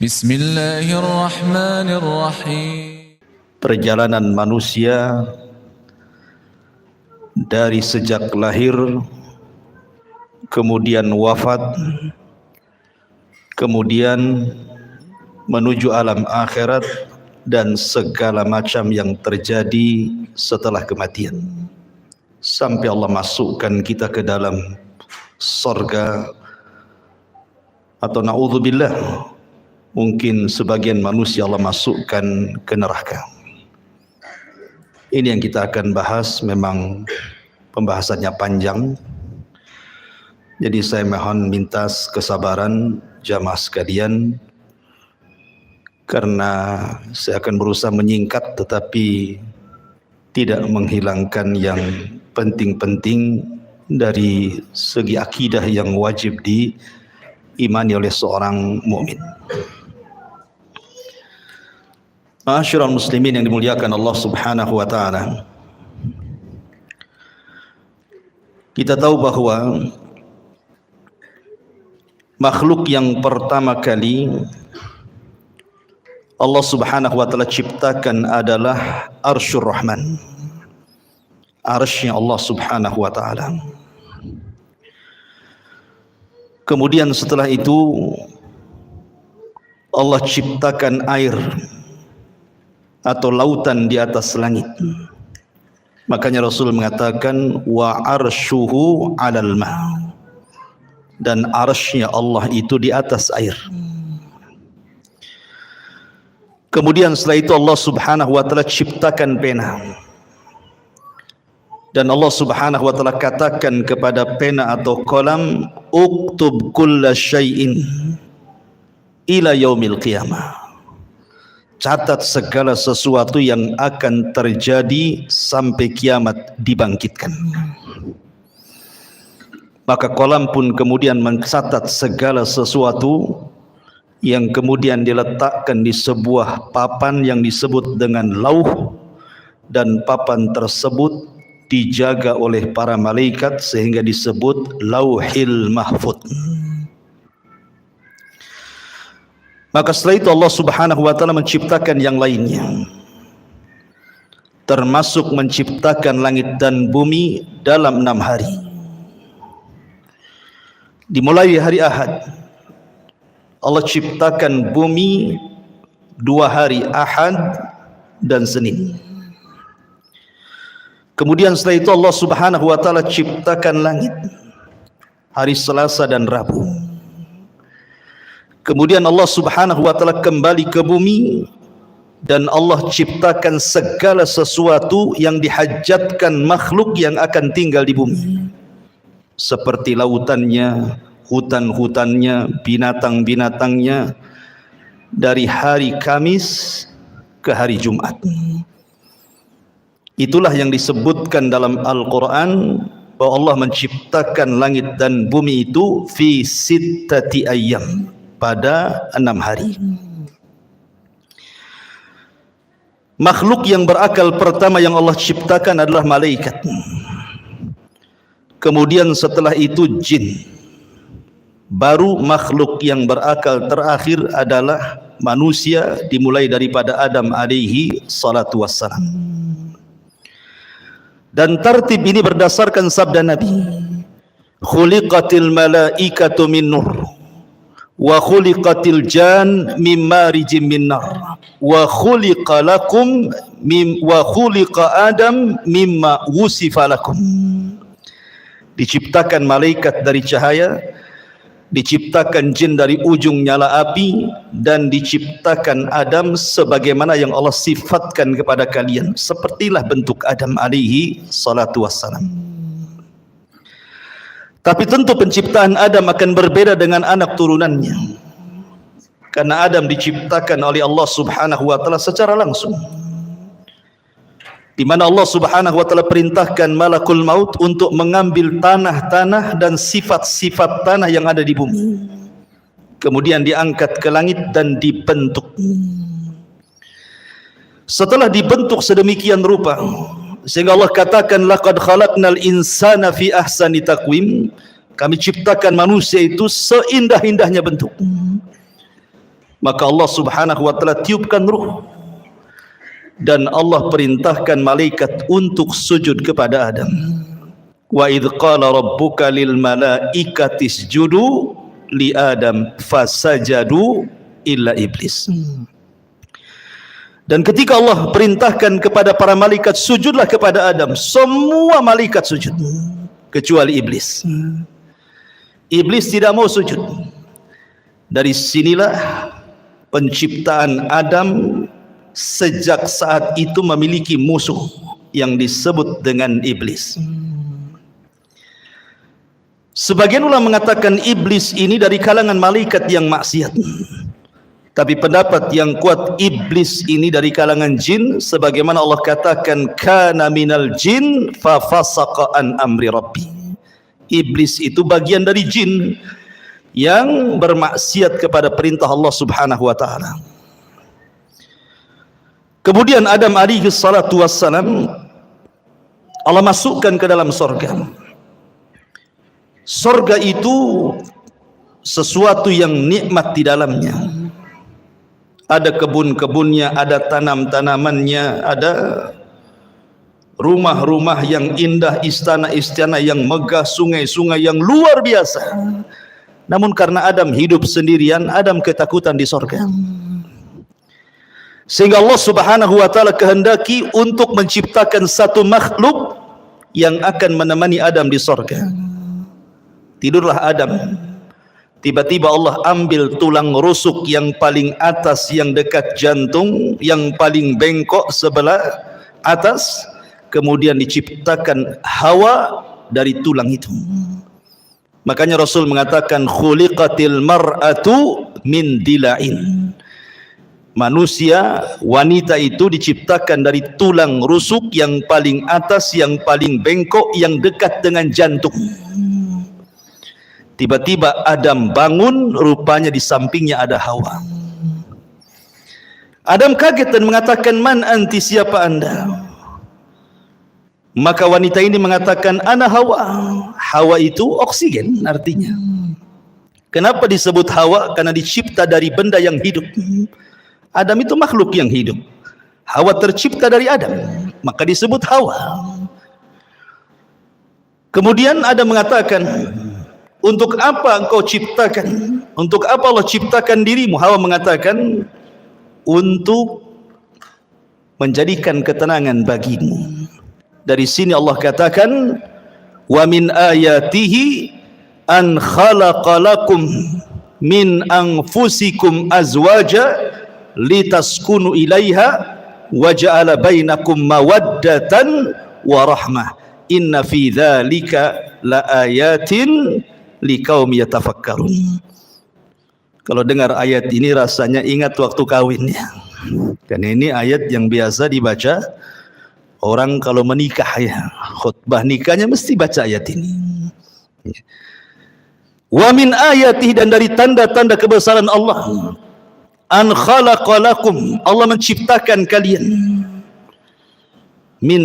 Bismillahirrahmanirrahim. Perjalanan manusia dari sejak lahir, kemudian wafat, kemudian menuju alam akhirat dan segala macam yang terjadi setelah kematian, sampai Allah masukkan kita ke dalam surga, atau na'udzubillah, mungkin sebagian manusia Allah masukkan ke neraka. Ini yang kita akan bahas. Memang pembahasannya panjang, jadi saya mohon minta kesabaran jamaah sekalian, karena saya akan berusaha menyingkat tetapi tidak menghilangkan yang penting-penting dari segi akidah yang wajib diimani oleh seorang mukmin. Ma'asyiral muslimin yang dimuliakan Allah Subhanahu wa taala. Kita tahu bahwa makhluk yang pertama kali Allah Subhanahu wa taala ciptakan adalah Arsyur Rahman, arsy Allah Subhanahu wa taala. Kemudian setelah itu Allah ciptakan air atau lautan di atas langit. Makanya Rasul mengatakan wa arsyuhu 'alal ma', dan arsy-Nya Allah itu di atas air. Kemudian setelah itu Allah Subhanahu wa taala ciptakan pena, dan Allah Subhanahu wa taala katakan kepada pena atau kolam, uktub kulla syai'in ila yaumil qiyamah, catat segala sesuatu yang akan terjadi sampai kiamat dibangkitkan. Maka kolam pun kemudian mencatat segala sesuatu yang kemudian diletakkan di sebuah papan yang disebut dengan lauh, dan papan tersebut dijaga oleh para malaikat sehingga disebut Lauhil Mahfuz. Maka setelah itu Allah Subhanahu wa taala menciptakan yang lainnya, termasuk menciptakan langit dan bumi dalam 6 hari. Dimulai hari Ahad, Allah ciptakan bumi 2 hari, Ahad dan Senin. Kemudian setelah itu Allah Subhanahu wa taala ciptakan langit hari Selasa dan Rabu. Kemudian Allah Subhanahu wa taala kembali ke bumi, dan Allah ciptakan segala sesuatu yang dihajatkan makhluk yang akan tinggal di bumi, seperti lautannya, hutan-hutannya, binatang-binatangnya, dari hari Kamis ke hari Jumat. Itulah yang disebutkan dalam Al-Quran bahwa Allah menciptakan langit dan bumi itu fi sittati ayyam, pada 6 hari. Makhluk yang berakal pertama yang Allah ciptakan adalah malaikat. Kemudian setelah itu jin. Baru makhluk yang berakal terakhir adalah manusia, dimulai daripada Adam alaihi salatu wassalam. Dan tartib ini berdasarkan sabda Nabi, khuliqatil malaikatu min nur, wa khuliqatil jan min marijim min nar, wa khuliqa lakum wa khuliqa Adam mimma wusifa lakum. Diciptakan malaikat dari cahaya, diciptakan jin dari ujung nyala api, dan diciptakan Adam sebagaimana yang Allah sifatkan kepada kalian. Sepertilah bentuk Adam alaihi salatu wassalam. Tapi tentu penciptaan Adam akan berbeda dengan anak turunannya, karena Adam diciptakan oleh Allah Subhanahu wa taala secara langsung, di mana Allah Subhanahu wa taala perintahkan malakul maut untuk mengambil tanah-tanah dan sifat-sifat tanah yang ada di bumi, kemudian diangkat ke langit dan dibentuk. Setelah dibentuk sedemikian rupa, sehingga Allah katakan laqad khalaqnal insana fi ahsani taqwim, kami ciptakan manusia itu seindah-indahnya bentuk. Maka Allah subhanahu wa ta'ala tiupkan ruh, dan Allah perintahkan malaikat untuk sujud kepada Adam. Wa idh qala rabbuka lil malaikati isjudu li Adam fasajadu illa iblis. Dan ketika Allah perintahkan kepada para malaikat sujudlah kepada Adam, semua malaikat sujud kecuali iblis. Iblis tidak mau sujud. Dari sinilah penciptaan Adam sejak saat itu memiliki musuh yang disebut dengan iblis. Sebagian ulama mengatakan iblis ini dari kalangan malaikat yang maksiat. Tapi pendapat yang kuat, iblis ini dari kalangan jin, sebagaimana Allah katakan kana minal jin fa fasaqa an amri rabbi. Iblis itu bagian dari jin yang bermaksiat kepada perintah Allah subhanahu wa ta'ala. Kemudian Adam alaihi salatu wassalam Allah masukkan ke dalam sorga. Sorga itu sesuatu yang nikmat di dalamnya. Ada kebun-kebunnya, ada tanam-tanamannya, ada rumah-rumah yang indah, istana-istana yang megah, sungai-sungai yang luar biasa. Namun karena Adam hidup sendirian, Adam ketakutan di sorga. Sehingga Allah subhanahu wa ta'ala kehendaki untuk menciptakan satu makhluk yang akan menemani Adam di sorga. Tidurlah Adam. Tiba-tiba Allah ambil tulang rusuk yang paling atas, yang dekat jantung, yang paling bengkok sebelah atas. Kemudian diciptakan Hawa dari tulang itu. Makanya Rasul mengatakan khuliqatil mar'atu min dila'in. Manusia, wanita itu diciptakan dari tulang rusuk yang paling atas, yang paling bengkok, yang dekat dengan jantung. Tiba-tiba Adam bangun, rupanya di sampingnya ada Hawa. Adam kaget dan mengatakan, man anti, siapa anda? Maka wanita ini mengatakan, ana Hawa. Hawa itu oksigen artinya. Kenapa disebut Hawa? Karena dicipta dari benda yang hidup. Adam itu makhluk yang hidup. Hawa tercipta dari Adam, maka disebut Hawa. Kemudian Adam mengatakan, untuk apa engkau ciptakan? Untuk apa Allah ciptakan dirimu? Hawa mengatakan, untuk menjadikan ketenangan bagimu. Dari sini Allah katakan, wa min ayatihi an khalaqa lakum min anfusikum azwaja litaskunu ilaiha wa ja'ala bainakum mawaddatan wa rahmah inna fi dzalika laayatin liqaumi yatafakkarun. Kalau dengar ayat ini rasanya ingat waktu kawinnya. Karena ini ayat yang biasa dibaca orang kalau menikah, ya. Khutbah nikahnya mesti baca ayat ini. Wa min ayatihi, dan dari tanda-tanda kebesaran Allah, an khalaqalakum, Allah menciptakan kalian. Min,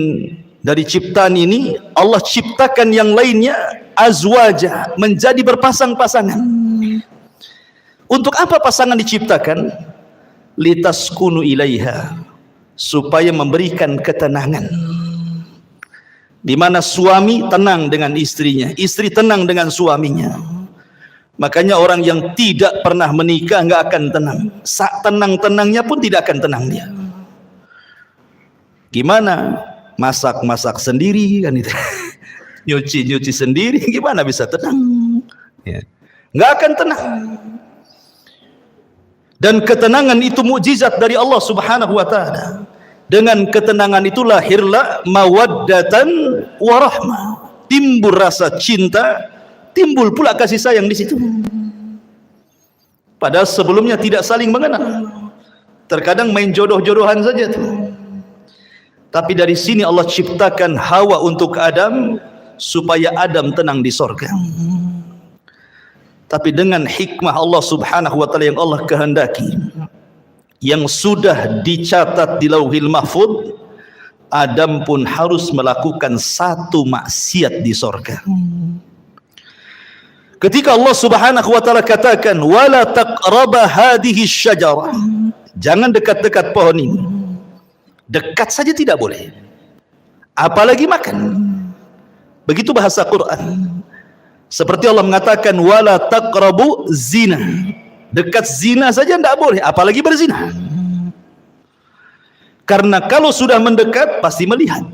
dari ciptaan ini Allah ciptakan yang lainnya azwaja, menjadi berpasang-pasangan. Untuk apa pasangan diciptakan? Litaskunu ilaiha, supaya memberikan ketenangan. Di mana suami tenang dengan istrinya, istri tenang dengan suaminya. Makanya orang yang tidak pernah menikah nggak akan tenang. Saat tenang-tenangnya pun tidak akan tenang dia. Gimana? Masak-masak sendiri kan itu. Nyuci-nyuci sendiri, gimana bisa tenang? Ya. Nggak akan tenang. Dan ketenangan itu mukjizat dari Allah subhanahu wa ta'ala. Dengan ketenangan itu lahirlah mawaddatan warahmah. Timbul rasa cinta, timbul pula kasih sayang di situ. Padahal sebelumnya tidak saling mengenal. Terkadang main jodoh-jodohan saja tuh. Tapi dari sini Allah ciptakan Hawa untuk Adam, supaya Adam tenang di sorga. Tapi dengan hikmah Allah subhanahu wa ta'ala yang Allah kehendaki, yang sudah dicatat di Lauhil Mahfuz, Adam pun harus melakukan satu maksiat di sorga. Ketika Allah Subhanahu wa taala katakan wala taqraba hadhihi syajarah, jangan dekat-dekat pohon ini. Dekat saja tidak boleh, apalagi makan. Begitu bahasa Quran. Seperti Allah mengatakan wala taqrabu zina, dekat zina saja tidak boleh, apalagi berzina. Karena kalau sudah mendekat pasti melihat,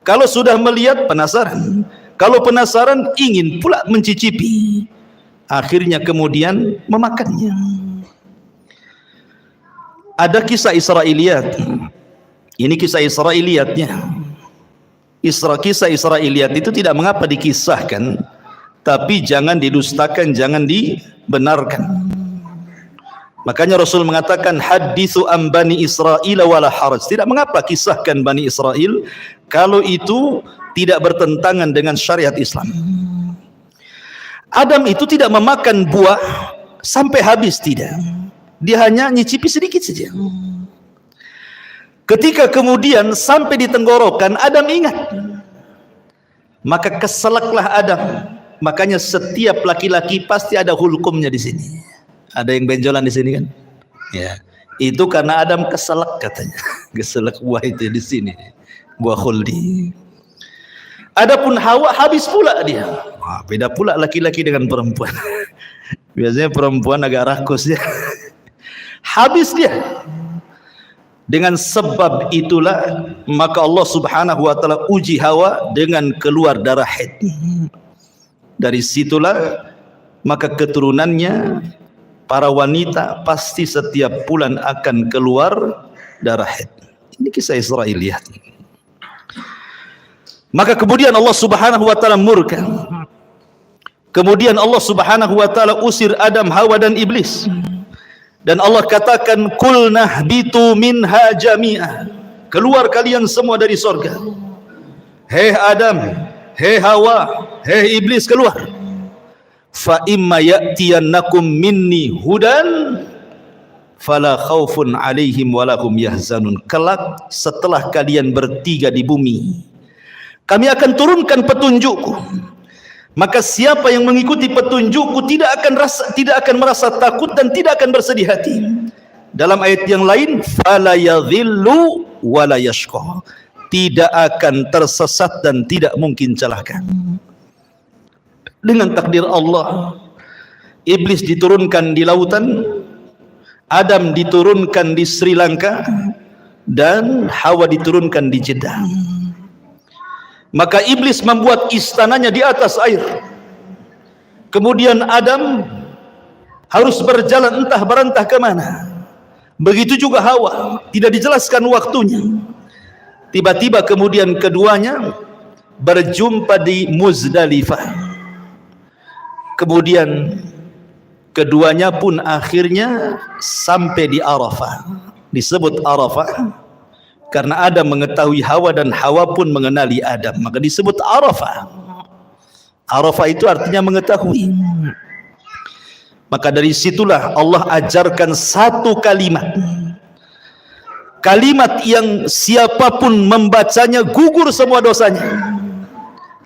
kalau sudah melihat penasaran, kalau penasaran ingin pula mencicipi, akhirnya kemudian memakannya. Ada kisah Israiliyat. Ini kisah Israiliyatnya. Kisah Israiliyat itu tidak mengapa dikisahkan, tapi jangan didustakan, jangan dibenarkan. Makanya Rasul mengatakan hadithu an Bani Israil wala haraj. Tidak mengapa kisahkan Bani Israel kalau itu tidak bertentangan dengan syariat Islam. Adam itu tidak memakan buah sampai habis, tidak. Dia hanya nyicipi sedikit saja. Ketika kemudian sampai di tenggorokan, Adam ingat. Maka keselaklah Adam. Makanya setiap laki-laki pasti ada hulkumnya di sini. Ada yang benjolan di sini kan? Ya, itu karena Adam keselak katanya. Keselak buah itu di sini, buah khuldi. Adapun Hawa habis pula dia. Wah, beda pula laki-laki dengan perempuan. Biasanya perempuan agak rakus ya. Habis dia. Dengan sebab itulah maka Allah Subhanahu wa taala uji Hawa dengan keluar darah haid. Dari situlah maka keturunannya para wanita pasti setiap bulan akan keluar darah haid. Ini kisah Israiliyat. Maka kemudian Allah Subhanahu wa taala murka. Kemudian Allah Subhanahu wa taala usir Adam, Hawa dan iblis. Dan Allah katakan qulna bitu minha jami'ah. Keluar kalian semua dari surga. Hei Adam, hei Hawa, hei iblis, keluar. Fa imma ya'tiyannakum minni hudan fala khaufun alaihim walahum yahzanun. Kelak setelah kalian bertiga di bumi, kami akan turunkan petunjukku. Maka siapa yang mengikuti petunjukku tidak akan merasa takut dan tidak akan bersedih hati. Dalam ayat yang lain, fala yadhillu wala yashqa. Tidak akan tersesat dan tidak mungkin celaka. Dengan takdir Allah, iblis diturunkan di lautan, Adam diturunkan di Sri Lanka, dan Hawa diturunkan di Jeddah. Maka iblis membuat istananya di atas air. Kemudian Adam harus berjalan entah berantah ke mana. Begitu juga Hawa, tidak dijelaskan waktunya. Tiba-tiba kemudian keduanya berjumpa di Muzdalifah. Kemudian keduanya pun akhirnya sampai di Arafah. Disebut Arafah karena Adam mengetahui Hawa dan Hawa pun mengenali Adam, maka disebut Arafah. Arafah itu artinya mengetahui. Maka dari situlah Allah ajarkan satu kalimat. Kalimat yang siapapun membacanya gugur semua dosanya.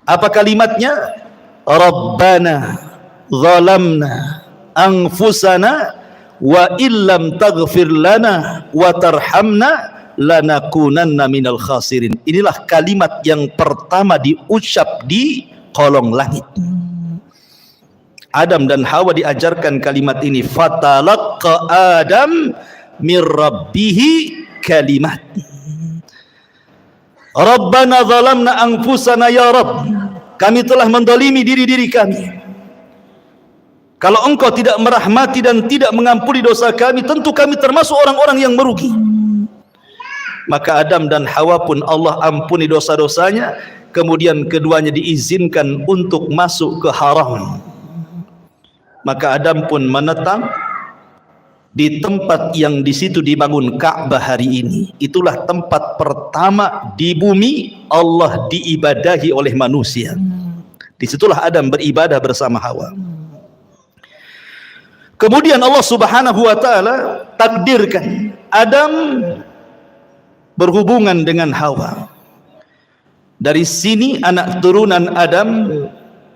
Apa kalimatnya? Rabbana zalamna anfusana wa illam taghfir lana wa tarhamna lanakunanna minal khasirin. Inilah kalimat yang pertama diucap di kolong langit. Adam dan Hawa diajarkan kalimat ini. Fatalaqqa Adam mir rabbihi kalimat. Rabbana zalamna anfusana ya Rabb. Kami telah mendolimi diri-diri kami. Kalau engkau tidak merahmati dan tidak mengampuni dosa kami, tentu kami termasuk orang-orang yang merugi. Maka Adam dan Hawa pun Allah ampuni dosa-dosanya. Kemudian keduanya diizinkan untuk masuk ke haram. Maka Adam pun menetap di tempat yang di situ dibangun Ka'bah hari ini. Itulah tempat pertama di bumi Allah diibadahi oleh manusia. Disitulah Adam beribadah bersama Hawa. Kemudian Allah Subhanahu wa taala takdirkan Adam berhubungan dengan Hawa. Dari sini anak turunan Adam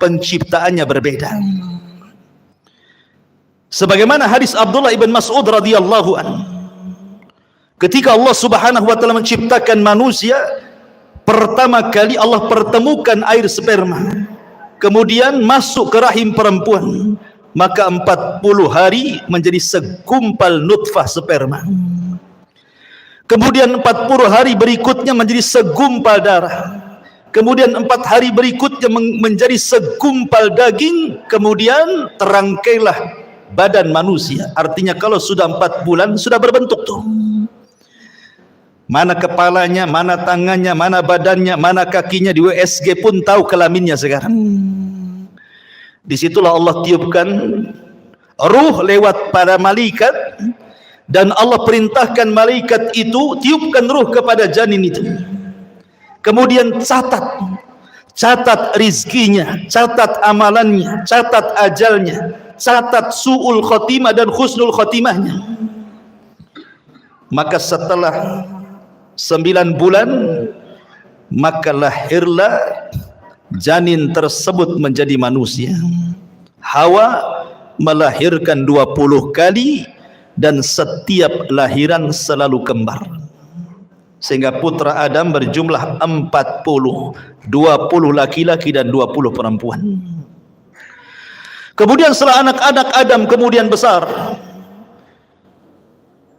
penciptaannya berbeda. Sebagaimana hadis Abdullah ibn Mas'ud radhiyallahu anhu, ketika Allah Subhanahu wa taala menciptakan manusia, pertama kali Allah pertemukan air sperma, kemudian masuk ke rahim perempuan, maka 40 hari menjadi segumpal nutfah sperma. Kemudian 40 hari berikutnya menjadi segumpal darah. Kemudian 4 hari berikutnya menjadi segumpal daging. Kemudian terangkailah badan manusia. Artinya kalau sudah 4 bulan sudah berbentuk tuh. Mana kepalanya, mana tangannya, mana badannya, mana kakinya. Di USG pun tahu kelaminnya sekarang. Disitulah Allah tiupkan ruh lewat para malaikat, dan Allah perintahkan malaikat itu tiupkan ruh kepada janin itu. Kemudian catat rizkinya, catat amalannya, catat ajalnya, catat su'ul khotimah dan husnul khotimahnya. Maka setelah 9 bulan, maka lahirlah janin tersebut menjadi manusia. Hawa melahirkan 20 kali, dan setiap lahiran selalu kembar, sehingga putra Adam berjumlah 40, 20 laki-laki dan 20 perempuan. Kemudian setelah anak-anak Adam kemudian besar,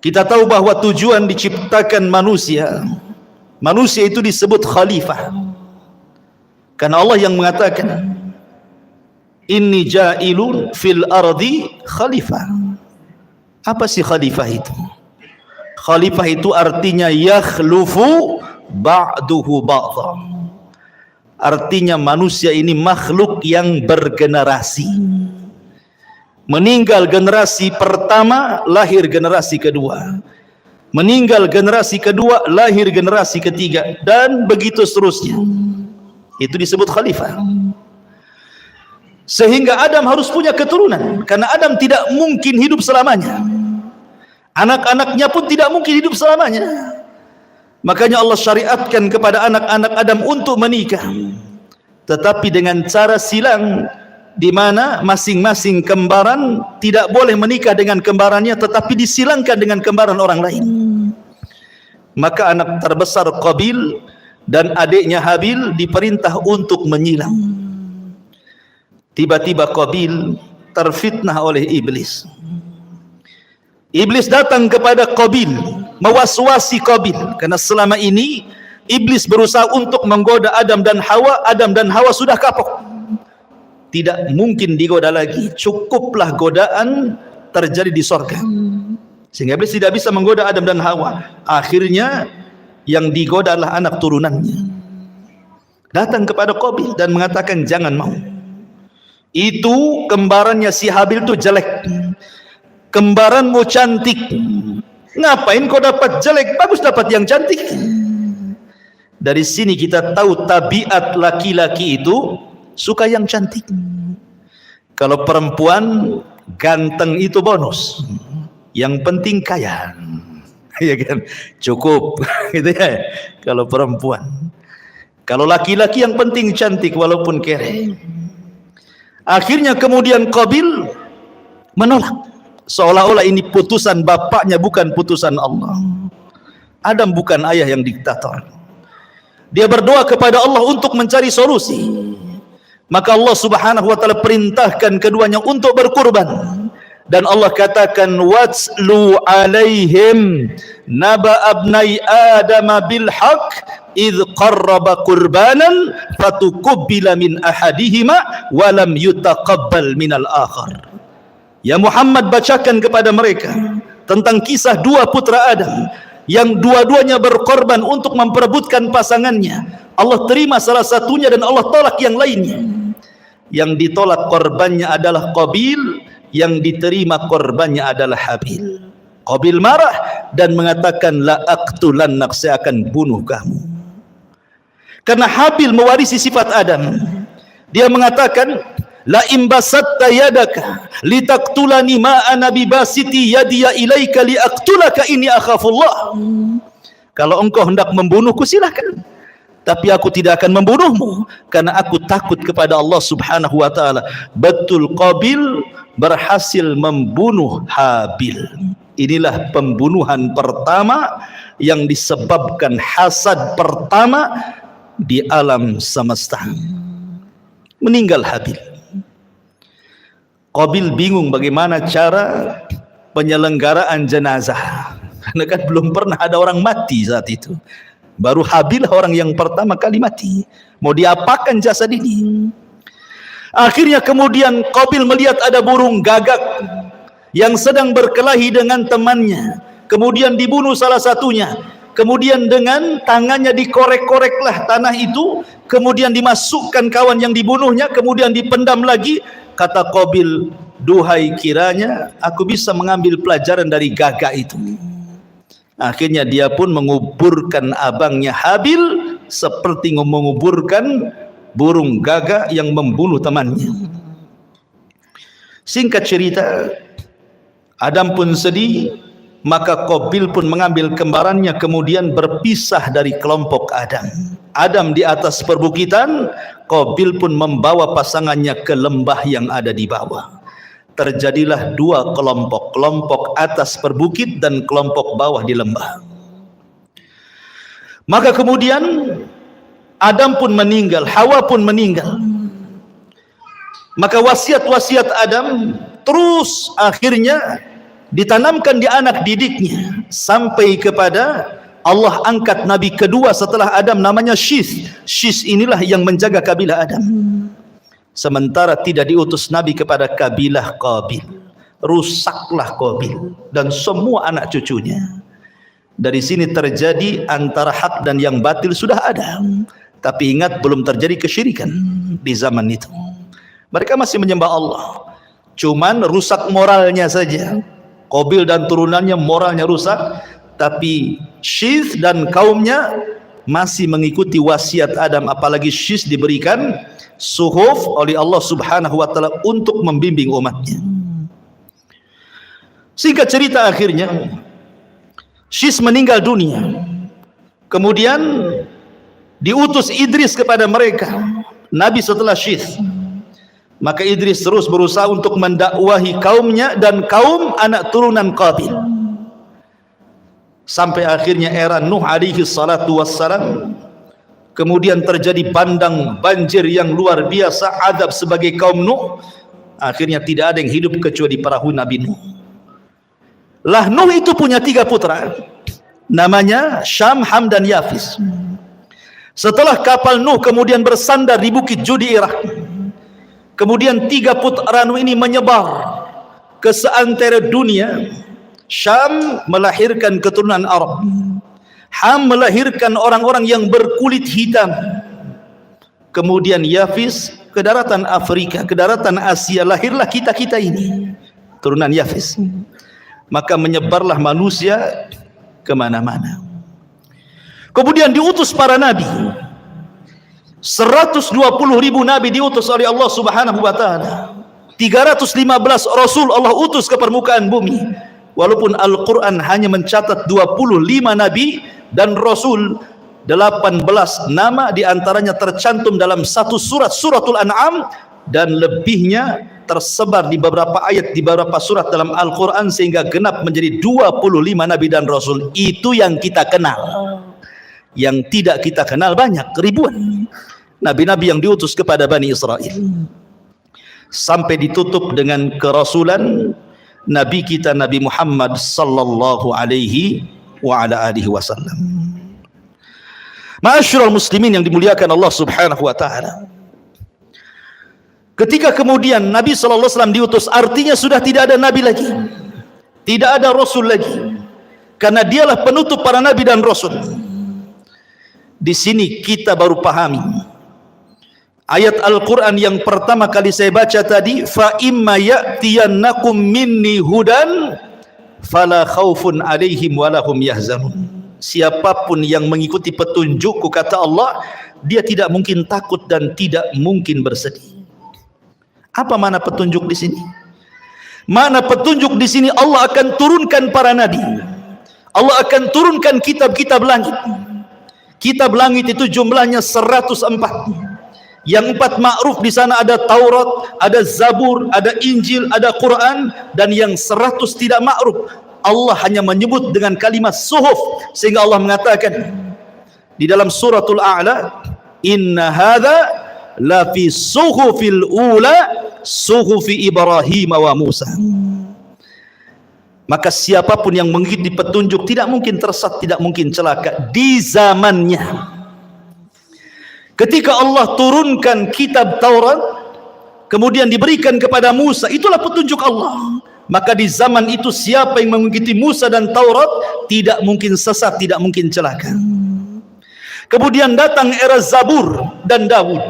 kita tahu bahwa tujuan diciptakan manusia itu disebut khalifah, karena Allah yang mengatakan inni ja'ilun fil ardi khalifah. Apa sih khalifah itu? Khalifah itu artinya yakhlufu ba'duhu ba'dha. Artinya manusia ini makhluk yang bergenerasi. Meninggal generasi pertama, lahir generasi kedua. Meninggal generasi kedua, lahir generasi ketiga, dan begitu seterusnya. Itu disebut khalifah. Sehingga Adam harus punya keturunan, karena Adam tidak mungkin hidup selamanya. Anak-anaknya pun tidak mungkin hidup selamanya. Makanya Allah syariatkan kepada anak-anak Adam untuk menikah, tetapi dengan cara silang, di mana masing-masing kembaran tidak boleh menikah dengan kembarannya, tetapi disilangkan dengan kembaran orang lain. Maka anak terbesar Qabil dan adiknya Habil diperintah untuk menyilang. Tiba-tiba Qabil terfitnah oleh iblis. Iblis datang kepada Qabil, mewaswasi Qabil, karena selama ini iblis berusaha untuk menggoda Adam dan Hawa. Adam dan Hawa sudah kapok, tidak mungkin digoda lagi, cukuplah godaan terjadi di sorga, sehingga iblis tidak bisa menggoda Adam dan Hawa. Akhirnya yang digoda adalah anak turunannya. Datang kepada Qabil dan mengatakan jangan mau, itu kembarannya si Habil itu jelek, kembaranmu cantik, ngapain kau dapat jelek, bagus dapat yang cantik. Dari sini kita tahu tabiat laki-laki itu suka yang cantik. Kalau perempuan ganteng itu bonus, yang penting kaya, ya kan, cukup gitu ya. Kalau perempuan, kalau laki-laki yang penting cantik walaupun kere. Akhirnya kemudian Qabil menolak, seolah-olah ini putusan bapaknya, bukan putusan Allah. Adam bukan ayah yang diktator. Dia berdoa kepada Allah untuk mencari solusi. Maka Allah Subhanahu wa taala perintahkan keduanya untuk berkurban. Dan Allah katakan watslu alaihim naba abnai adam bil haqq idh qarraba qurbanan fatuqbila min ahadihima wa lam yutaqabbal minal akhar. Ya Muhammad, bacakan kepada mereka tentang kisah 2 putra Adam yang dua-duanya berkorban untuk memperebutkan pasangannya. Allah terima salah satunya dan Allah tolak yang lainnya. Yang ditolak korbannya adalah Qabil, yang diterima korbannya adalah Habil. Qabil marah dan mengatakan la aqtulannak, saya akan bunuh kamu. Karena Habil mewarisi sifat Adam. Dia mengatakan la imbasatta yadaka litaqtulani ma ana bibasiti yadiya ilaika liaqtulaka inni akhafullah. Kalau engkau hendak membunuhku silakan, tapi aku tidak akan membunuhmu karena aku takut kepada Allah Subhanahu wa taala. Betul Qabil berhasil membunuh Habil. Inilah pembunuhan pertama yang disebabkan hasad pertama di alam semesta. Meninggal Habil. Qabil bingung bagaimana cara penyelenggaraan jenazah, karena kan belum pernah ada orang mati saat itu. Baru Habil orang yang pertama kali mati. Mau diapakan jasad ini? Akhirnya kemudian Qabil melihat ada burung gagak yang sedang berkelahi dengan temannya. Kemudian dibunuh salah satunya. Kemudian dengan tangannya dikorek-koreklah tanah itu. Kemudian dimasukkan kawan yang dibunuhnya. Kemudian dipendam lagi. Kata Qabil, duhai kiranya aku bisa mengambil pelajaran dari gagak itu. Akhirnya dia pun menguburkan abangnya Habil seperti menguburkan burung gagak yang membunuh temannya. Singkat cerita, Adam pun sedih, maka Qabil pun mengambil kembarannya kemudian berpisah dari kelompok Adam. Adam di atas perbukitan, Qabil pun membawa pasangannya ke lembah yang ada di bawah. Terjadilah dua kelompok, kelompok atas perbukit dan kelompok bawah di lembah. Maka kemudian Adam pun meninggal, Hawa pun meninggal. Maka wasiat-wasiat Adam terus akhirnya ditanamkan di anak didiknya sampai kepada Allah angkat Nabi kedua setelah Adam, namanya Syith. Syith inilah yang menjaga kabilah Adam. Sementara tidak diutus Nabi kepada kabilah Qabil. Rusaklah Qabil dan semua anak cucunya. Dari sini terjadi antara hak dan yang batil sudah ada. Tapi ingat, belum terjadi kesyirikan di zaman itu. Mereka masih menyembah Allah. Cuman rusak moralnya saja. Qabil dan turunannya moralnya rusak. Tapi Syith dan kaumnya masih mengikuti wasiat Adam. Apalagi Syith diberikan suhuf oleh Allah subhanahu wa ta'ala untuk membimbing umatnya. Singkat cerita, akhirnya Syith meninggal dunia. Kemudian diutus Idris kepada mereka, Nabi setelah Syith. Maka Idris terus berusaha untuk mendakwahi kaumnya dan kaum anak turunan Qabil. Sampai akhirnya era Nuh alaihi salatu wassalam. Kemudian terjadi bandang banjir yang luar biasa, adab sebagai kaum Nuh. Akhirnya tidak ada yang hidup kecuali perahu Nabi Nuh. Lah Nuh itu punya 3 putra. Namanya Syam, Ham dan Yafis. Setelah kapal Nuh kemudian bersandar di bukit Judi Irak. Kemudian 3 putra Nuh ini menyebar ke seantero dunia. Syam melahirkan keturunan Arab. Ham melahirkan orang-orang yang berkulit hitam. Kemudian Yafis ke daratan Afrika, ke daratan Asia, lahirlah kita-kita ini, turunan Yafis. Maka menyebarlah manusia kemana-mana. Kemudian diutus para nabi. 120.000 nabi diutus oleh Allah subhanahu wa ta'ala. 315 rasul Allah utus ke permukaan bumi. Walaupun Al-Quran hanya mencatat 25 nabi dan rasul, 18 nama diantaranya tercantum dalam satu surat, suratul An'am, dan lebihnya tersebar di beberapa ayat di beberapa surat dalam Al-Quran sehingga genap menjadi 25 nabi dan rasul. Itu yang kita kenal. Yang tidak kita kenal banyak, ribuan nabi-nabi yang diutus kepada Bani Israel. Sampai ditutup dengan kerasulan Nabi kita Nabi Muhammad sallallahu alaihi wa ala alihi wasallam. Ma'asyiral muslimin yang dimuliakan Allah subhanahu wa ta'ala. Ketika kemudian Nabi sallallahu alaihi wasallam diutus, artinya sudah tidak ada nabi lagi. Tidak ada rasul lagi. Karena dialah penutup para nabi dan rasul. Di sini kita baru pahami ayat Al-Quran yang pertama kali saya baca tadi, fa imma ya'tiyannakum minni hudan fala khaufun alaihim walahum yahzanun. Siapapun yang mengikuti petunjukku, kata Allah, dia tidak mungkin takut dan tidak mungkin bersedih. Apa makna petunjuk di sini? Makna petunjuk di sini, Allah akan turunkan para nabi. Allah akan turunkan kitab-kitab langit. Kitab langit itu jumlahnya 104. Yang 4 ma'ruf di sana ada Taurat, ada Zabur, ada Injil, ada Quran, dan yang 100 tidak ma'ruf Allah hanya menyebut dengan kalimat suhuf, sehingga Allah mengatakan di dalam suratul A'la, inna hadza la fi suhufil ula suhufi Ibrahim wa Musa. Maka siapapun yang mengikuti petunjuk tidak mungkin tersesat, tidak mungkin celaka di zamannya. Ketika Allah turunkan kitab Taurat, kemudian diberikan kepada Musa, itulah petunjuk Allah. Maka di zaman itu siapa yang mengikuti Musa dan Taurat tidak mungkin sesat, tidak mungkin celaka. Kemudian datang era Zabur dan Daud.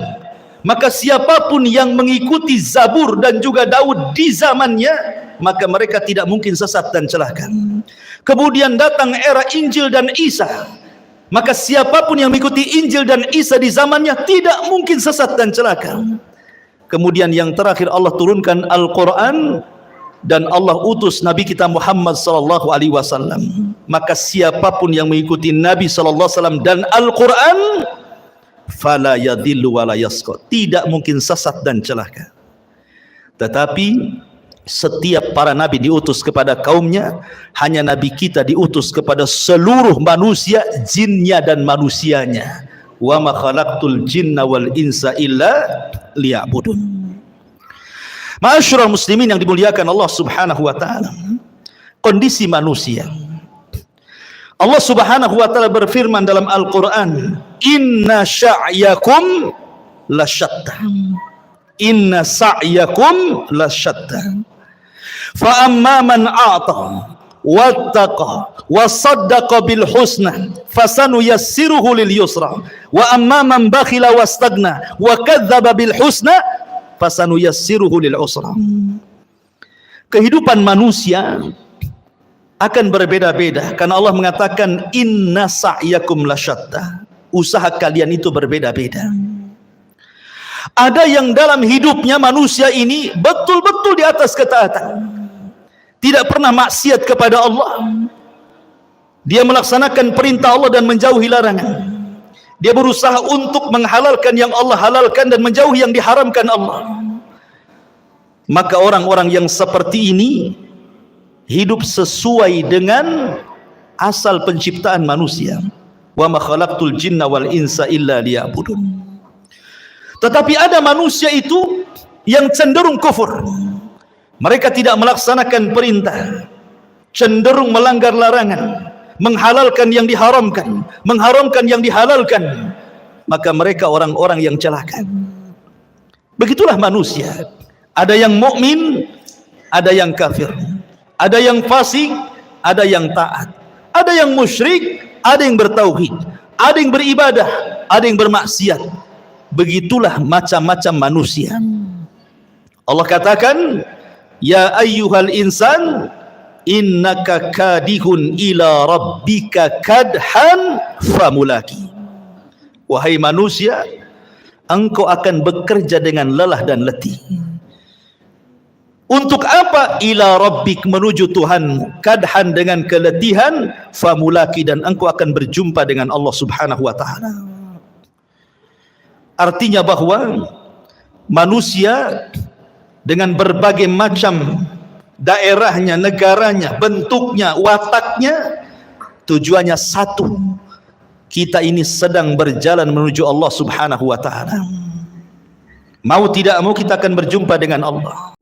Maka siapapun yang mengikuti Zabur dan juga Daud di zamannya, maka mereka tidak mungkin sesat dan celaka. Kemudian datang era Injil dan Isa. Maka siapapun yang mengikuti Injil dan Isa di zamannya tidak mungkin sesat dan celaka. Kemudian yang terakhir Allah turunkan Al-Quran, dan Allah utus Nabi kita Muhammad sallallahu alaihi wasallam. Maka siapapun yang mengikuti Nabi sallallahu alaihi wasallam dan Al-Quran, fala yadhillu wala yasqa, tidak mungkin sesat dan celaka. Tetapi setiap para nabi diutus kepada kaumnya, hanya nabi kita diutus kepada seluruh manusia, jinnya dan manusianya. Wa ma khalaqtul jinna wal insa illa liya'budun. Ma'asyiral muslimin yang dimuliakan Allah Subhanahu wa taala, kondisi manusia. Allah Subhanahu wa taala berfirman dalam Al-Qur'an, inna sya'yakum lasyatta. Inna sa'yakum lasyatta. Fa amma man a'ta wattaqa wa saddaqa bil husna fasanuyassiruhu lil yusra wa amma man bakhila wastagna wa kadzdzaba bil husna fasanuyassiruhu lil usra. Kehidupan manusia akan berbeda-beda karena Allah mengatakan inna sa'yakum lasyatta. Usaha kalian itu berbeda-beda. Ada yang dalam hidupnya manusia ini betul-betul di atas ketaatan, tidak pernah maksiat kepada Allah. Dia melaksanakan perintah Allah dan menjauhi larangan. Dia berusaha untuk menghalalkan yang Allah halalkan dan menjauhi yang diharamkan Allah. Maka orang-orang yang seperti ini hidup sesuai dengan asal penciptaan manusia. Wa ma khalaqtul jinna wal insa illa liya'budun. Tetapi ada manusia itu yang cenderung kufur. Mereka tidak melaksanakan perintah, cenderung melanggar larangan, menghalalkan yang diharamkan, mengharamkan yang dihalalkan. Maka mereka orang-orang yang celaka. Begitulah manusia. Ada yang mukmin, ada yang kafir, ada yang fasik, ada yang taat, ada yang musyrik, ada yang bertauhid, ada yang beribadah, ada yang bermaksiat. Begitulah macam-macam manusia. Allah katakan, ya ayyuhal insan innaka kadihun ila rabbika kadhan famulaki. Wahai manusia, engkau akan bekerja dengan lelah dan letih. Untuk apa? Ila rabbik, menuju Tuhanmu, kadhan, dengan keletihan, famulaki, dan engkau akan berjumpa dengan Allah Subhanahu wa taala. Artinya bahwa manusia dengan berbagai macam daerahnya, negaranya, bentuknya, wataknya, tujuannya satu. Kita ini sedang berjalan menuju Allah Subhanahu wa taala. Mau tidak mau kita akan berjumpa dengan Allah.